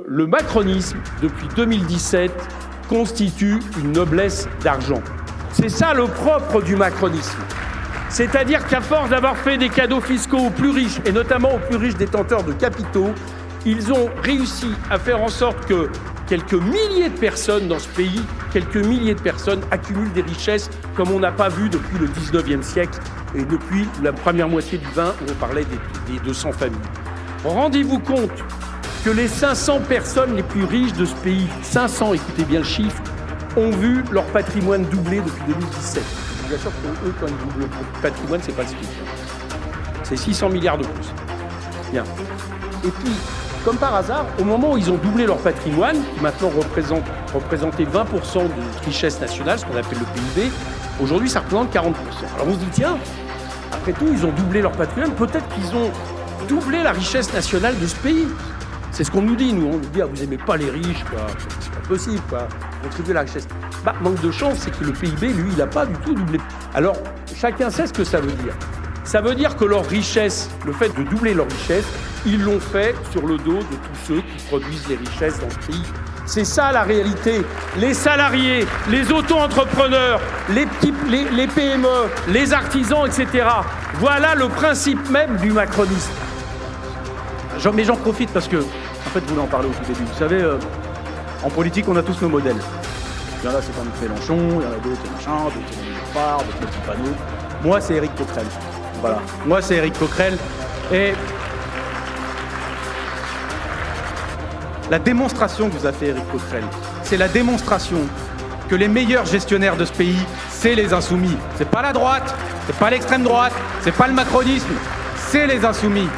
Le macronisme, depuis 2017, constitue une noblesse d'argent. C'est ça le propre du macronisme. C'est-à-dire qu'à force d'avoir fait des cadeaux fiscaux aux plus riches, et notamment aux plus riches détenteurs de capitaux, ils ont réussi à faire en sorte que quelques milliers de personnes dans ce pays, quelques milliers de personnes accumulent des richesses comme on n'a pas vu depuis le 19e siècle et depuis la première moitié du 20 où on parlait des 200 familles. Rendez-vous compte que les 500 personnes les plus riches de ce pays, 500, écoutez bien le chiffre, ont vu leur patrimoine doubler depuis 2017. Je vous assure que eux, quand ils doublent le patrimoine, c'est pas le SMIC. C'est 600 milliards de plus. Bien. Et puis, comme par hasard, au moment où ils ont doublé leur patrimoine, qui maintenant représentait 20% de richesse nationale, ce qu'on appelle le PIB, aujourd'hui ça représente 40%. Alors on se dit, tiens, après tout, ils ont doublé leur patrimoine, peut-être qu'ils ont doublé la richesse nationale de ce pays. C'est ce qu'on nous dit, nous. On nous dit, ah, vous n'aimez pas les riches, quoi. C'est pas possible, quoi. Contribuer à la richesse. Bah, manque de chance, c'est que le PIB, lui, il n'a pas du tout doublé. Alors, chacun sait ce que ça veut dire. Ça veut dire que leur richesse, le fait de doubler leur richesse, ils l'ont fait sur le dos de tous ceux qui produisent les richesses dans ce pays. C'est ça la réalité. Les salariés, les auto-entrepreneurs, les PME, les artisans, etc. Voilà le principe même du macronisme. Mais j'en profite parce que, en fait, vous voulez en parler au tout début. Vous savez, en politique, on a tous nos modèles. Il y en a, c'est comme Mélenchon, il y en a d'autres, machin, d'autres, c'est des phares, d'autres, petits panneaux. Moi, c'est Éric Coquerel. Voilà. Moi, c'est Éric Coquerel. Et la démonstration que vous a fait Éric Coquerel, c'est la démonstration que les meilleurs gestionnaires de ce pays, c'est les insoumis. C'est pas la droite, c'est pas l'extrême droite, c'est pas le macronisme, c'est les insoumis.